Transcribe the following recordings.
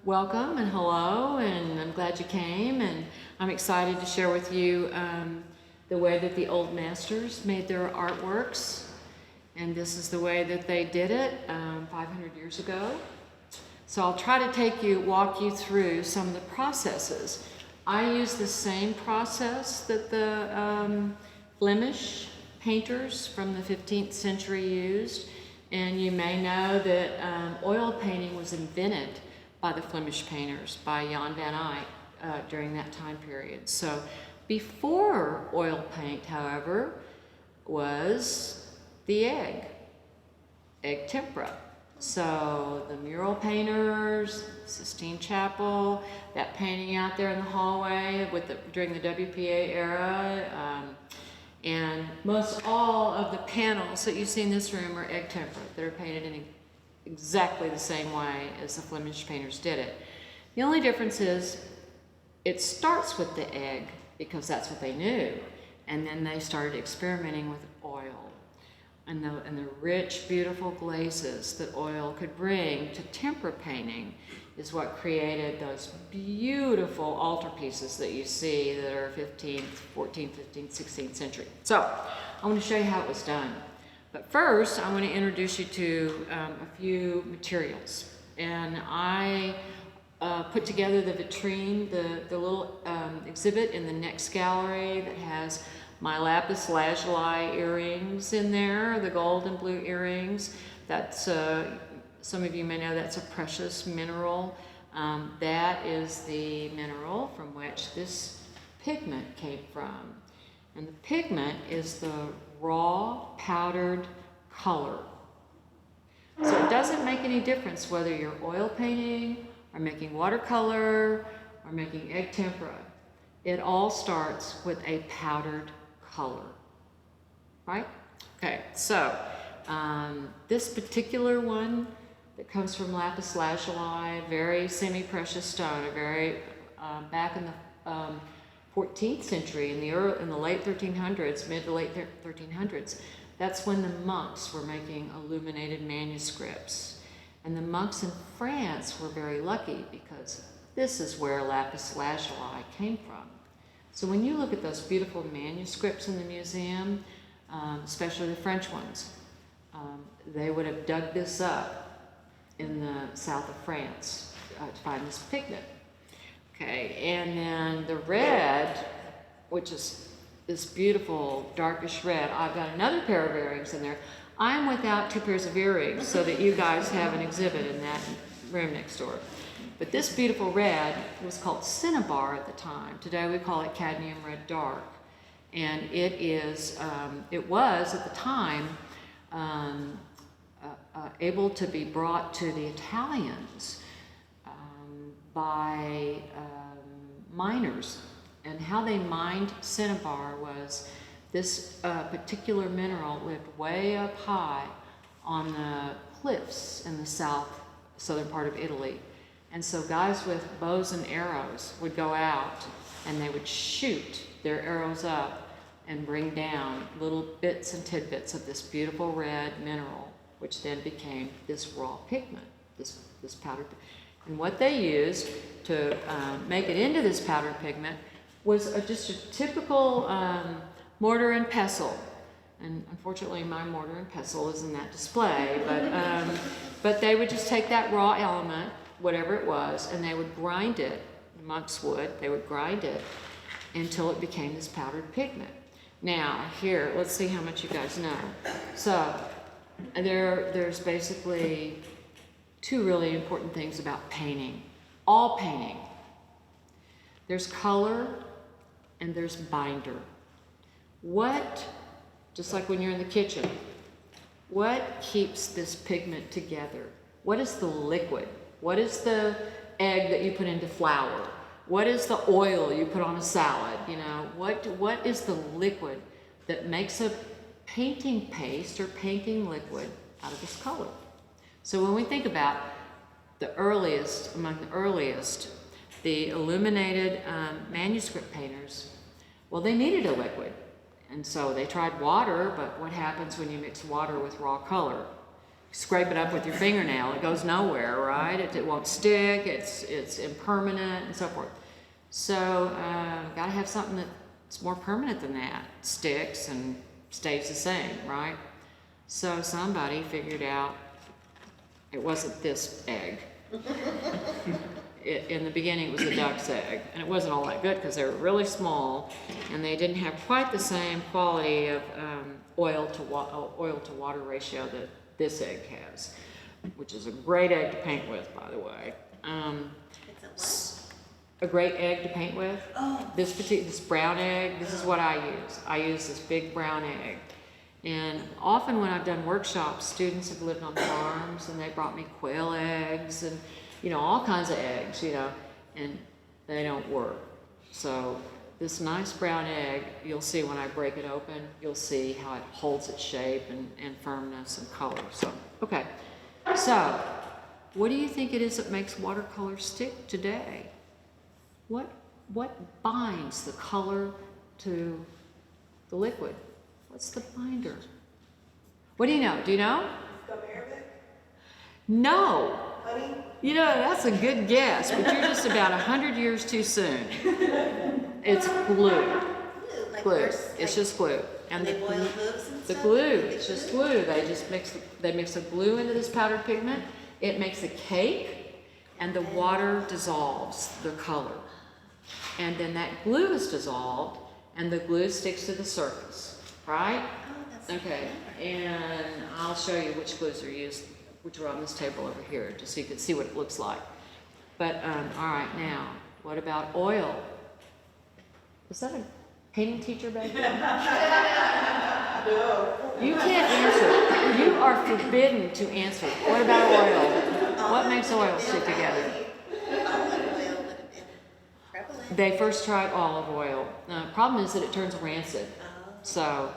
welcome and hello, and I'm glad you came, and I'm excited to share with you the way that the old masters made their artworks, and this is the way that they did it 500 years ago. So I'll try to walk you through some of the processes. I use the same process that the Flemish painters from the 15th century used, and you may know that oil painting was invented by the Flemish painters, by Jan van Eyck during that time period. So before oil paint, however, was the egg-tempera. So the mural painters, Sistine Chapel, that painting out there in the hallway during the WPA era, and most all of the panels that you see in this room are egg-tempera that are painted in exactly the same way as the Flemish painters did it. The only difference is it starts with the egg because that's what they knew, and then they started experimenting with oil. And the rich, beautiful glazes that oil could bring to tempera painting is what created those beautiful altarpieces that you see that are 15th, 14th, 15th, 16th century. So I want to show you how it was done. But first, I want to introduce you to a few materials. And I put together the vitrine, the little exhibit in the next gallery that has my lapis lazuli earrings in there, the gold and blue earrings. That's, some of you may know that's a precious mineral. That is the mineral from which this pigment came from. And the pigment is the raw powdered color. So it doesn't make any difference whether you're oil painting or making watercolor or making egg tempera. It all starts with a powdered color, right? Okay, so this particular one that comes from lapis lazuli, very semi-precious stone, a very back in the 14th century, in the late 1300s, mid to late 1300s, that's when the monks were making illuminated manuscripts. And the monks in France were very lucky because this is where lapis lazuli came from. So when you look at those beautiful manuscripts in the museum, especially the French ones, they would have dug this up in the south of France to find this pigment. Okay, and then the red, which is this beautiful darkish red, I've got another pair of earrings in there. I'm without 2 pairs of earrings so that you guys have an exhibit in that room next door. But this beautiful red was called cinnabar at the time. Today we call it cadmium red dark. And it was at the time able to be brought to the Italians by miners. And how they mined cinnabar was this particular mineral lived way up high on the cliffs in the southern part of Italy. And so guys with bows and arrows would go out and they would shoot their arrows up and bring down little bits and tidbits of this beautiful red mineral, which then became this raw pigment, this powdered. And what they used to make it into this powdered pigment was just a typical mortar and pestle. And unfortunately, my mortar and pestle is in that display, but they would just take that raw element, whatever it was, and they would grind it, the monks would, they would grind it until it became this powdered pigment. Now, here, let's see how much you guys know. So, there's basically 2 really important things about painting. All painting. There's color and there's binder. Just like when you're in the kitchen, what keeps this pigment together? What is the liquid? What is the egg that you put into flour? What is the oil you put on a salad? You know, what is the liquid that makes a painting paste or painting liquid out of this color? So when we think about among the earliest, the illuminated manuscript painters, well, they needed a liquid. And so they tried water, but what happens when you mix water with raw color? scrape it up with your fingernail. It goes nowhere, right? It won't stick. It's impermanent and so forth. So gotta have something that's more permanent than that. Sticks and stays the same, right? So somebody figured out it wasn't this egg. In the beginning it was a duck's egg, and it wasn't all that good because they were really small and they didn't have quite the same quality of oil to water ratio that this egg has, which is a great egg to paint with, by the way. It's a great egg to paint with. Oh. This brown egg, this is what I use. I use this big brown egg. And often when I've done workshops, students have lived on farms and they brought me quail eggs and, you know, all kinds of eggs, you know, and they don't work. So this nice brown egg, you'll see when I break it open, you'll see how it holds its shape and firmness and color. So, okay. So, what do you think it is that makes watercolor stick today? What binds the color to the liquid? What's the binder? What do you know? Do you know? Gum Arabic? No. Honey? You know, that's a good guess, but you're just about 100 years too soon. It's glue. Glue. It's just glue. And they boil hooves and the stuff? glue, it's just glue. They mix the glue into this powdered pigment. It makes a cake, and the water dissolves the color. And then that glue is dissolved, and the glue sticks to the surface, right? Oh, that's Okay, and I'll show you which glues are used, which are on this table over here, just so you can see what it looks like. But, all right, now, what about oil? Is that a painting teacher back there? No. You can't answer. You are forbidden to answer. What about oil? What makes oil stick together? Olive oil would have been prevalent. They first tried olive oil. The problem is that it turns rancid. So,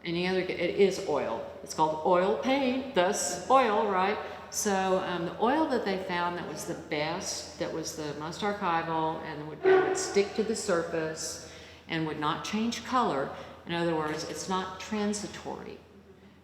it is oil. It's called oil paint, thus oil, right? So the oil that they found that was the best, that was the most archival, and would stick to the surface and would not change color. In other words, it's not transitory.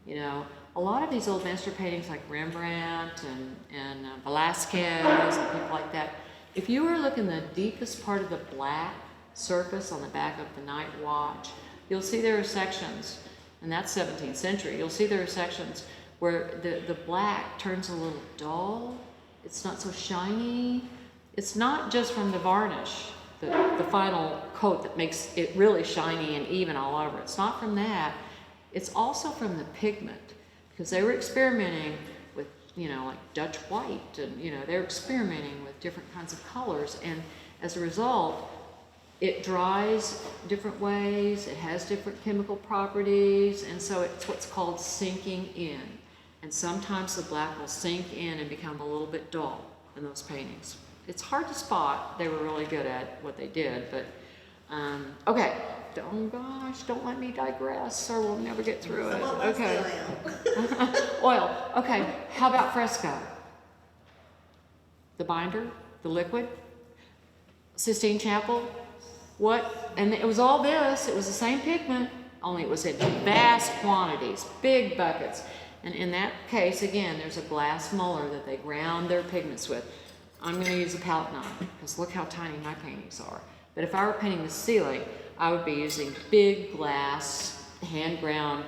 You know, a lot of these old master paintings like Rembrandt and Velasquez and people like that, if you were looking the deepest part of the black surface on the back of the night watch, you'll see there are sections, and that's 17th century, you'll see there are sections where the black turns a little dull, it's not so shiny. It's not just from the varnish, the final coat that makes it really shiny and even all over. It's not from that. It's also from the pigment, because they were experimenting with, you know, like Dutch white, and, you know, they're experimenting with different kinds of colors, and as a result, it dries different ways, it has different chemical properties, and so it's what's called sinking in. And sometimes the black will sink in and become a little bit dull in those paintings. It's hard to spot. They were really good at what they did, but okay. Oh gosh, don't let me digress or we'll never get through it. So what was Okay. the oil? Oil. Okay, how about fresco? The binder, the liquid, Sistine Chapel, what? And it was all this, it was the same pigment, only it was in vast quantities, big buckets. And in that case, again, there's a glass muller that they ground their pigments with. I'm going to use a palette knife, because look how tiny my paintings are. But if I were painting the ceiling, I would be using big glass, hand-ground,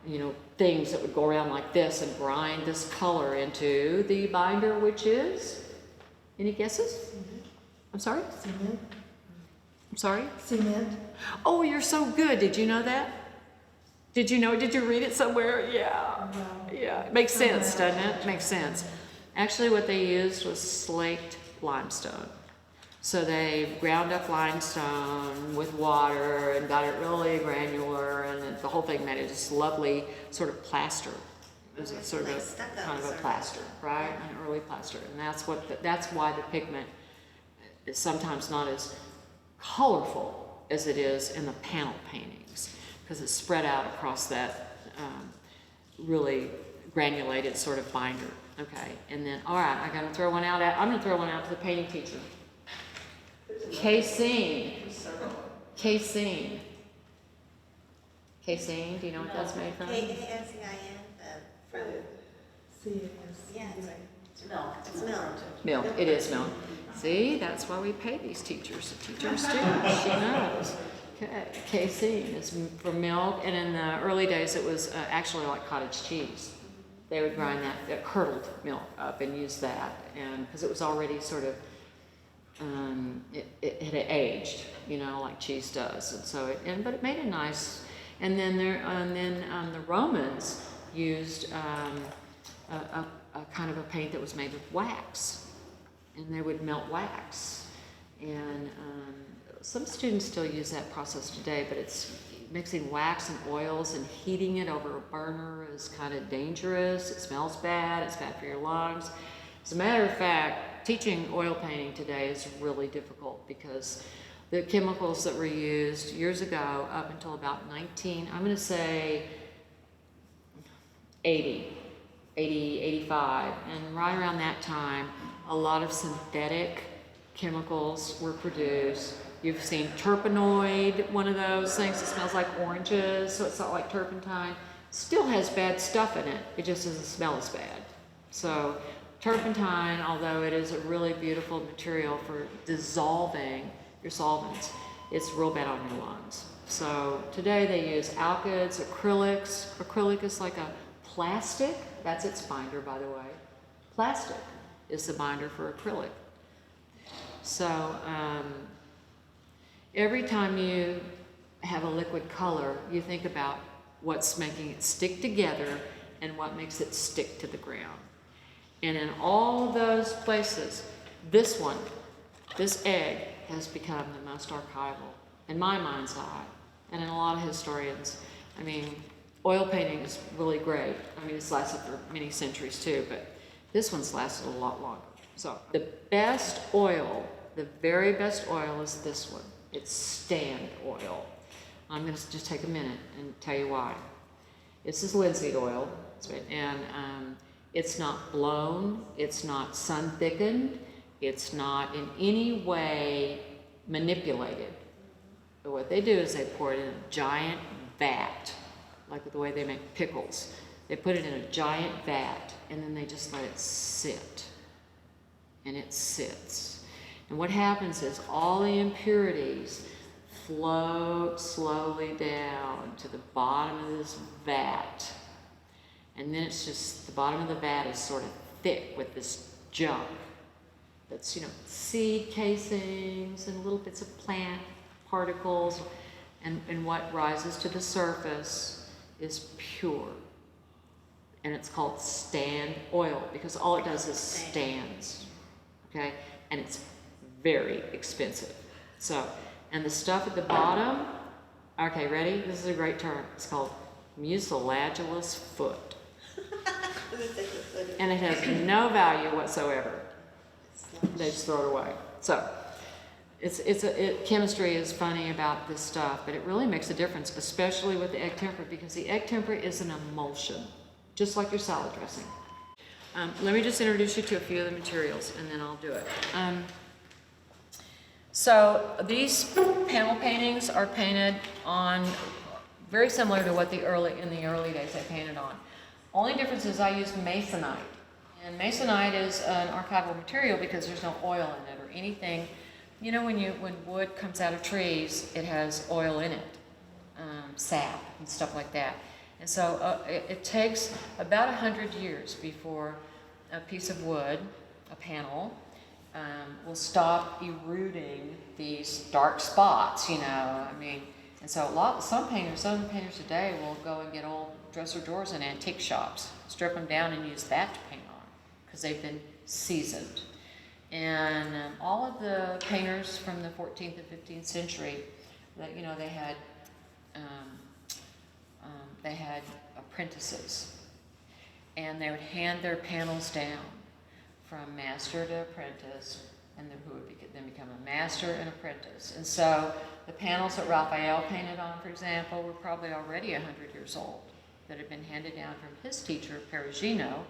you know, things that would go around like this and grind this color into the binder, which is, any guesses? Mm-hmm. I'm sorry? Cement. I'm sorry? Cement. Oh, you're so good. Did you know that? Did you know it? Did you read it somewhere? Yeah. Yeah. It makes sense, doesn't it? It makes sense. Actually, what they used was slaked limestone. So they ground up limestone with water and got it really granular, and then the whole thing made it this lovely sort of plaster. It was a sort of Like a stucco kind of a sort of. plaster, right? An early plaster, and that's why the pigment is sometimes not as colorful as it is in the panel paintings, because it's spread out across that really granulated sort of binder. Okay, and then, all right, I'm going to throw one out to the painting teacher. Casein. Casein. Casein, do you know what that's made from? K-A-S-E-I-N, from Yeah, it's milk. It's milk. Milk, it is milk. See, that's why we pay these teachers to teach our students. She knows. Okay, casein is for milk, and in the early days it was actually like cottage cheese. They would grind that curdled milk up and use that, and because it was already sort of it had aged, you know, like cheese does, and so but it made a nice. And then the Romans used a kind of a paint that was made with wax, and they would melt wax, and some students still use that process today, but it's mixing wax and oils and heating it over a burner is kind of dangerous. It smells bad, it's bad for your lungs. As a matter of fact, teaching oil painting today is really difficult because the chemicals that were used years ago up until about I'm going to say 80, 85, and right around that time, a lot of synthetic chemicals were produced. You've seen terpenoid, one of those things that smells like oranges, so it's not like turpentine. Still has bad stuff in it, it just doesn't smell as bad. So turpentine, although it is a really beautiful material for dissolving your solvents, it's real bad on your lungs. So today they use alkyds, acrylics. Acrylic is like a plastic, that's its binder, by the way. Plastic is the binder for acrylic. So every time you have a liquid color, you think about what's making it stick together and what makes it stick to the ground. And in all of those places, this egg has become the most archival, in my mind's eye, and in a lot of historians. I mean, oil painting is really great. I mean, it's lasted for many centuries too, but this one's lasted a lot longer. So the best oil, the very best oil is this one. It's stand oil. I'm going to just take a minute and tell you why. This is linseed oil, and it's not blown, it's not sun thickened, it's not in any way manipulated. But what they do is they pour it in a giant vat, like the way they make pickles. They put it in a giant vat, and then they just let it sit. And it sits. And what happens is all the impurities float slowly down to the bottom of this vat. And then it's just, the bottom of the vat is sort of thick with this junk. That's, you know, seed casings and little bits of plant particles. And what rises to the surface is pure. And it's called stand oil because all it does is stands. Okay? And it's very expensive. So, and the stuff at the bottom, okay, ready? This is a great term. It's called mucilagellus foot. And it has no value whatsoever. They just throw it away. So, chemistry is funny about this stuff, but it really makes a difference, especially with the egg-tempera, because the egg-tempera is an emulsion, just like your salad dressing. Let me just introduce you to a few of the materials, and then I'll do it. So these panel paintings are painted on very similar to what in the early days I painted on. Only difference is I use masonite, and masonite is an archival material because there's no oil in it or anything. You know, when wood comes out of trees, it has oil in it, sap and stuff like that. And so it takes about 100 years before a piece of wood, a panel, will stop eroding these dark spots, you know. I mean, and so some painters today will go and get old dresser drawers in antique shops, strip them down and use that to paint on because they've been seasoned. And all of the painters from the 14th and 15th century, that, you know, they had apprentices, and they would hand their panels down from master to apprentice, and then who would then become a master and apprentice. And so the panels that Raphael painted on, for example, were probably already 100 years old, that had been handed down from his teacher, Perugino,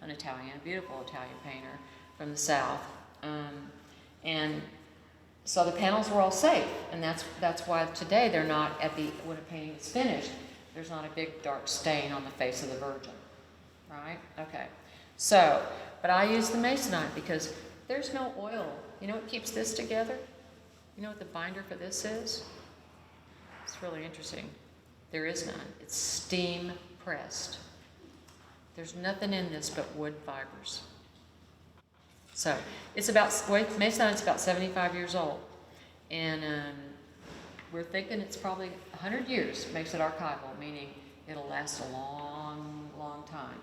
an Italian, beautiful Italian painter from the South. And so the panels were all safe, and that's why today they're not when a painting is finished, there's not a big dark stain on the face of the Virgin, right? Okay. So, but I use the Masonite because there's no oil. You know what keeps this together? You know what the binder for this is? It's really interesting. There is none. It's steam pressed. There's nothing in this but wood fibers. So it's about, Masonite's about 75 years old. And we're thinking it's probably 100 years makes it archival, meaning it'll last a long, long time.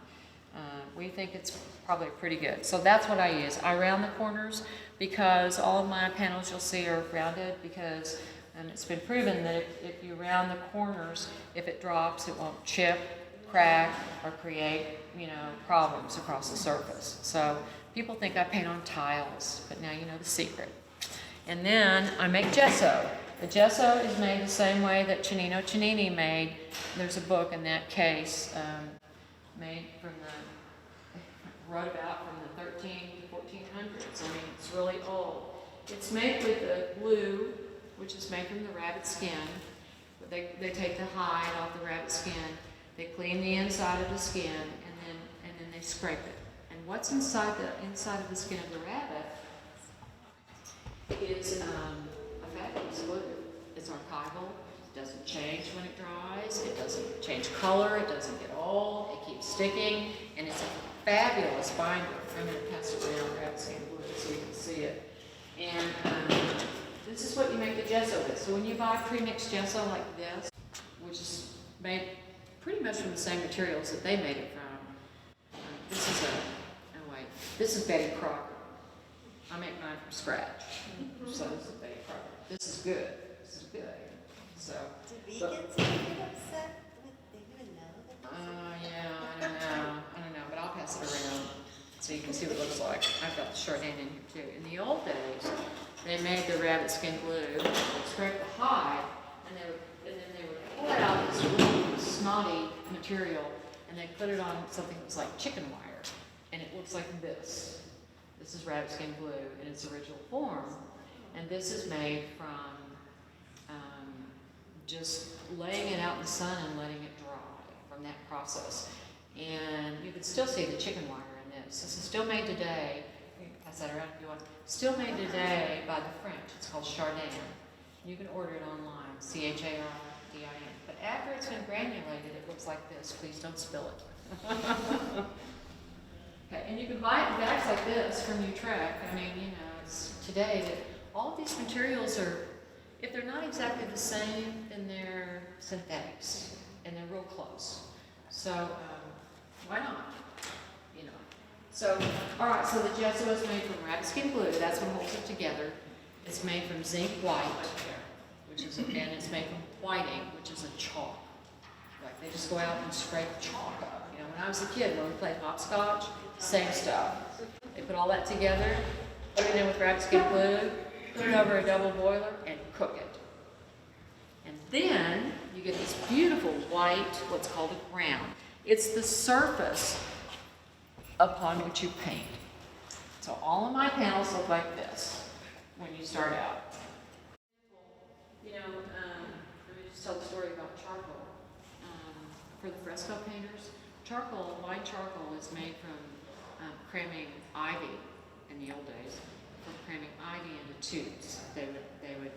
We think it's probably pretty good. So that's what I use. I round the corners because all of my panels you'll see are rounded because it's been proven that if you round the corners, if it drops, it won't chip, crack, or create, problems across the surface. So people think I paint on tiles, but now you know the secret. And then I make gesso. The gesso is made the same way that Cennino Cennini made. There's a book in that case made from wrote about from the 13 to 1400s. I mean, it's really old. It's made with a glue, which is made from the rabbit skin. But they take the hide off the rabbit skin. They clean the inside of the skin, and then they scrape it. And what's inside of the skin of the rabbit is a fabulous glue. It's archival. It doesn't change when it dries. It doesn't change color. It doesn't get old. It keeps sticking, and it's a fabulous binder. I'm going to pass it around rabbit skin glue so you can see it. And this is what you make the gesso with. So when you buy pre-mixed gesso like this, which is made pretty much from the same materials that they made it from, this is Betty Crocker. I make mine from scratch. So this is Betty Crocker. This is good. This is good. So. Do vegans get upset with, they even know that? Yeah, I don't know, but I'll pass it around so you can see what it looks like. I've got the Chardonnay in here too. In the old days, they made the rabbit skin glue, scrape the hide, and then they would pour out this really snotty material, and they put it on something that was like chicken wire, and it looks like this. This is rabbit skin glue in its original form, and this is made from just laying it out in the sun and letting it dry from that process. And you can still see the chicken wire in this. This is still made today. You can pass that around if you want. Still made today by the French. It's called Chardin. You can order it online, Chardin. But after it's been granulated, it looks like this. Please don't spill it. Okay, and you can buy it in bags like this from Utrecht. I mean, it's today that all of these materials are, if they're not exactly the same, then they're synthetics, and they're real close. So, why not? So, all right, so the gesso is made from rabbit skin glue. That's what holds it together. It's made from zinc white, and it's made from whiting, which is a chalk. Like, they just go out and scrape chalk up. When I was a kid, when we played hopscotch, same stuff. They put all that together, put it in with rabbit skin glue, put it over a double boiler, and cook it. And then you get this beautiful white, what's called a ground. It's the surface upon which you paint. So all of my panels look like this when you start out. Let me just tell the story about charcoal. For the fresco painters, white charcoal is made from cramming ivy in the old days, from cramming ivy into tubes. They would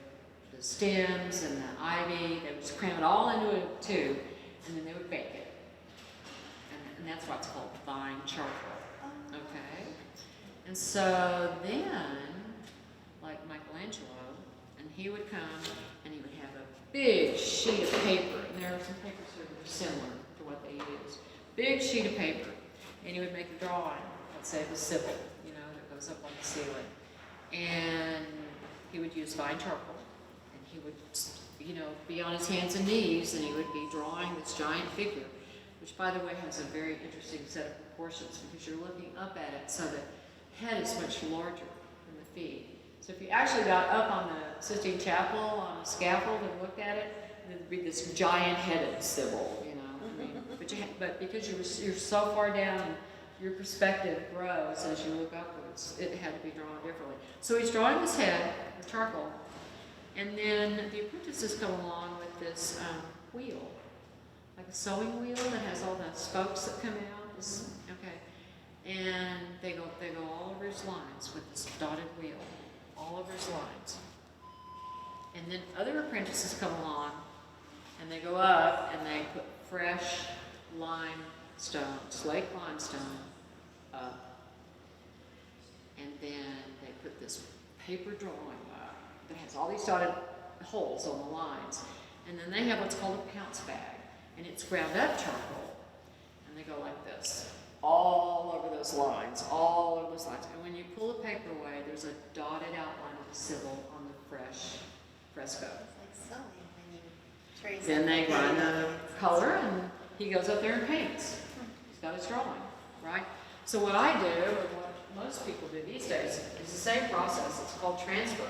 the stems and the ivy, they would just cram it all into a tube, and then they would bake it. And that's why it's called vine charcoal. Okay? And so then, like Michelangelo, and he would come and he would have a big sheet of paper, and there are some papers that are similar to what they use. Big sheet of paper, and he would make a drawing, let's say the Sibyl, that goes up on the ceiling. And he would use vine charcoal, and he would, be on his hands and knees, and he would be drawing this giant figure, which, by the way, has a very interesting set of proportions because you're looking up at it, so the head is much larger than the feet. So if you actually got up on the Sistine Chapel on a scaffold and looked at it, there'd be this giant-headed Sibyl, but because you're so far down, your perspective grows as you look upwards. It had to be drawn differently. So he's drawing his head with charcoal, and then the apprentices come along with this wheel, like a sewing wheel that has all the spokes that come out. and they go all over his lines with this dotted wheel, all over his lines. And then other apprentices come along, and they go up and they put fresh limestone, slate limestone up. And then they put this paper drawing up that has all these dotted holes on the lines. And then they have what's called a pounce bag, and it's ground up charcoal. And they go like this, all over those lines, all over those lines. And when you pull the paper away, there's a dotted outline of the symbol on the fresh fresco. It's like sewing when you trace. Then they run the color, and he goes up there and paints. He's got his drawing, right? So what I do, or what most people do these days, is the same process. It's called transfer.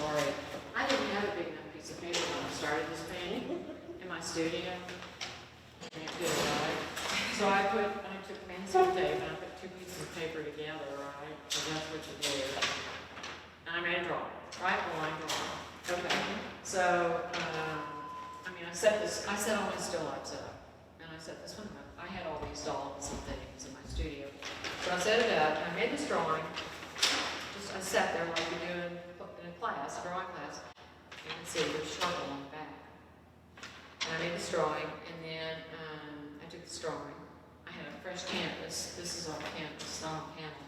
Sorry, I didn't have a big enough piece of paper when I started this painting in my studio. Can't do it, right? So I took masking tape and I put two pieces of paper together, right? So that's what you do. And I made a drawing, right? A line drawing. Okay. So, I set all my still lifes up. And I set this one up. I had all these dolls and things in my studio. So I set it up and I made this drawing. I sat there like you do in a class, a drawing class. You can see there's charcoal on the back. And I made this drawing, and then I took this drawing. I had a fresh canvas. This is on canvas, not on panel.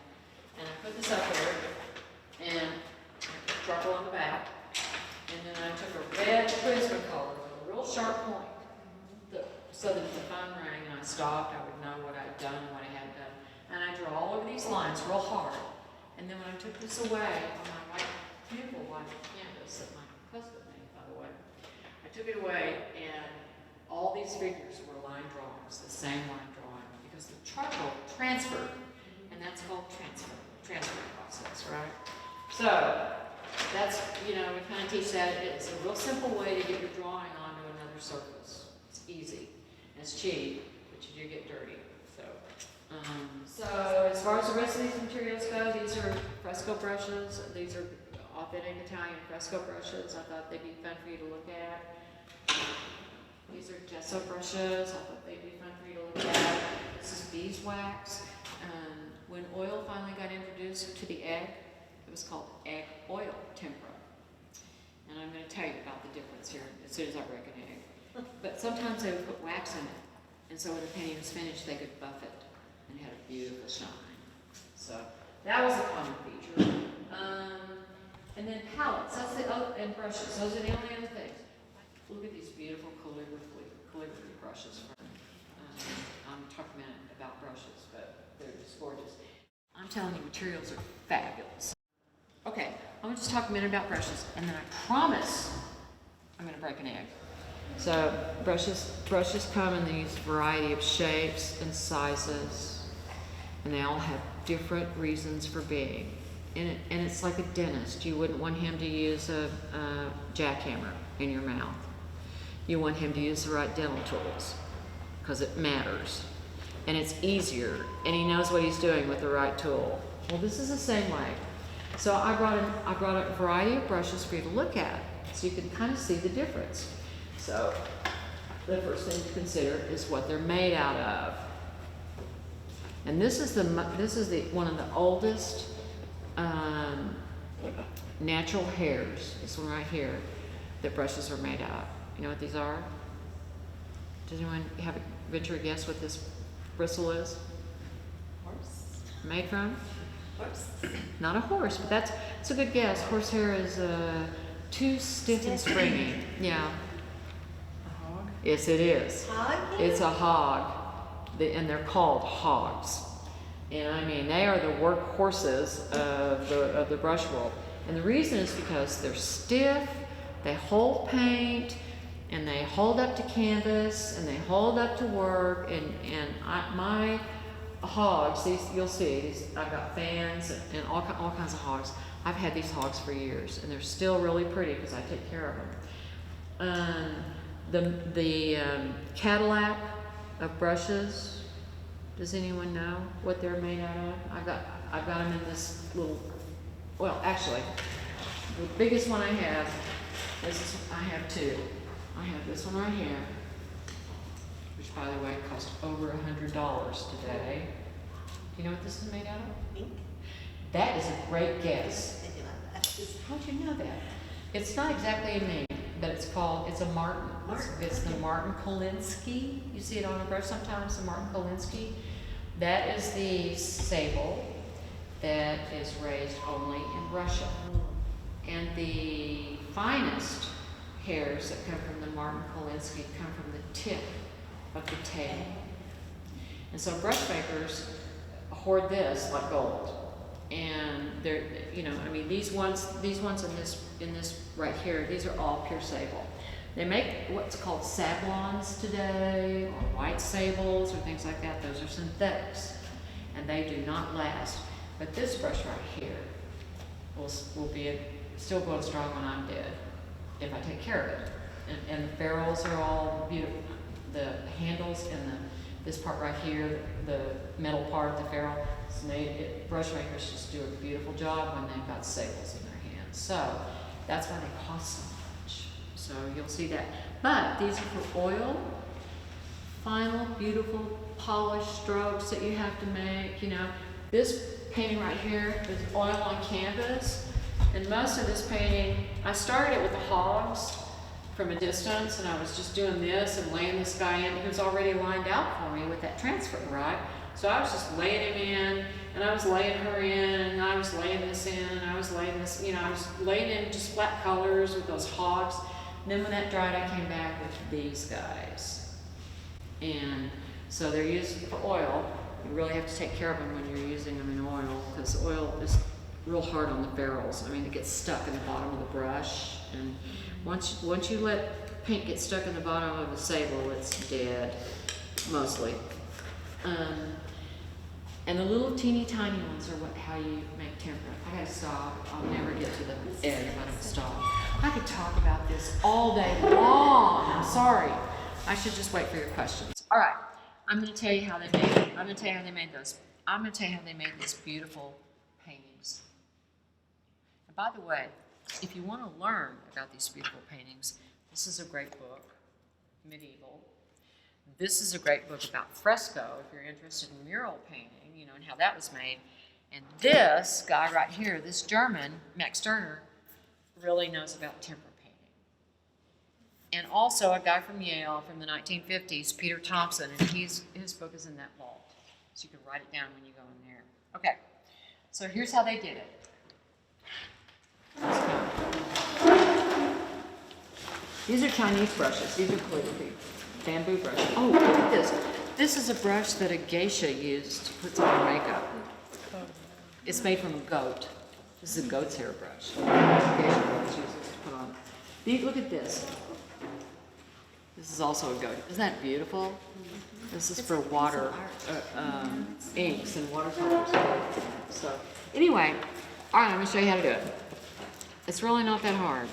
And I put this up there, and charcoal on the back. And then I took a red Prismacolor with a real sharp point, so that if the phone rang and I stopped, I would know what I'd done and what I hadn't done. And I drew all over these lines real hard. And then when I took this away on my beautiful white canvas that my husband made, by the way, I took it away and all these figures were line drawings, the same line drawing, because the charcoal transferred, and that's called transfer process, right? So that's, we kind of teach that. It's a real simple way to get your drawing onto another surface. It's easy, and it's cheap, but you do get dirty. So as far as the rest of these materials go, these are fresco brushes. These are authentic Italian fresco brushes. I thought they'd be fun for you to look at. These are gesso brushes. I thought they'd be fun for you to look at. This is beeswax. When oil finally got introduced to the egg, it was called egg oil tempera. And I'm going to tell you about the difference here as soon as I break an egg. But sometimes they would put wax in it. And so when the painting was finished, they could buff it and had a beautiful shine. So that was a common feature. And then palettes, and brushes. Those are the only other things. Look at these beautiful calligraphy brushes. I'm talking a minute about brushes, but they're just gorgeous. I'm telling you, materials are fabulous. Okay, I'm going to just talk a minute about brushes, and then I promise I'm going to break an egg. So brushes come in these variety of shapes and sizes, and they all have different reasons for being. And it's like a dentist. You wouldn't want him to use a jackhammer in your mouth. You want him to use the right dental tools, because it matters. And it's easier, and he knows what he's doing with the right tool. Well, this is the same way. So I brought a variety of brushes for you to look at, so you can kind of see the difference. So the first thing to consider is what they're made out of. And this is one of the oldest natural hairs. This one right here, that brushes are made out of. You know what these are? Does anyone venture a guess what this bristle is? Horse. Made from? Horse. Not a horse, but it's a good guess. Horsehair is too stiff and springy. Yeah. A hog. Yes, it is. Hog? It's a hog, and they're called hogs. And I mean, they are the workhorses of the brush world. And the reason is because they're stiff, they hold paint, and they hold up to canvas, and they hold up to work. My hogs, you'll see, I've got fans and all kinds of hogs. I've had these hogs for years, and they're still really pretty because I take care of them. The Cadillac of brushes. Does anyone know what they're made out of? I've got them in this little. Well, actually, the biggest one I have. I have two. I have this one right here, which by the way cost over $100 today. Do you know what this is made out of? Pink? That is a great guess. I do like that. How'd you know that? It's not exactly a mink, but it's a martin. It's the Martin Kolinsky. You see it on a brush sometimes, the Martin Kolinsky. That is the sable that is raised only in Russia. And the finest hairs that come from the Martin Kolinsky come from the tip of the tail. And so brush makers hoard this like gold. And they're, you know, I mean, these ones in this right here, these are all pure sable. They make what's called sablons today, or white sables, or things like that. Those are synthetics, and they do not last. But this brush right here will be still going strong when I'm dead, if I take care of it. And the ferrules are all beautiful. The handles and this part right here, the metal part, the ferrule, brush makers just do a beautiful job when they've got sables in their hands. So that's why they cost so much. So you'll see that. But these are for oil, final, beautiful, polished strokes that you have to make. You know, this painting right here is oil on canvas. And most of this painting, I started it with the hogs from a distance, and I was just doing this and laying this guy in. He was already lined out for me with that transfer, right? So I was just laying him in, and I was laying her in, and I was laying this in, and I was laying this, you know, I was laying in just flat colors with those hogs. And then when that dried, I came back with these guys. And so they're used for oil. You really have to take care of them when you're using them in oil, because oil is real hard on the ferrules. I mean, it gets stuck in the bottom of the brush, and once you let paint get stuck in the bottom of a sable, it's dead, mostly. And the little teeny tiny ones are how you make tempera. I gotta stop. I'll never get to the end if I don't stop. I could talk about this all day long. I'm sorry. I should just wait for your questions. All right. I'm gonna tell you how they made it. I'm gonna tell you how they made those. I'm gonna tell you how they made these beautiful paintings. And by the way, if you want to learn about these beautiful paintings, this is a great book, Medieval. This is a great book about fresco, if you're interested in mural painting, you know, and how that was made. And this guy right here, this German, Max Stirner, really knows about tempera painting. And also a guy from Yale from the 1950s, Peter Thompson, and his book is in that vault. So you can write it down when you go in there. Okay, so here's how they did it. These are Chinese brushes. These are calligraphy. Bamboo brushes. Oh, look at this. This is a brush that a geisha used to put on her makeup. It's made from a goat. This is a goat's hair brush. Geisha brush uses to put on. Look at this. This is also a goat. Isn't that beautiful? This is for water, inks and watercolors. So, anyway, all right, I'm going to show you how to do it. It's really not that hard.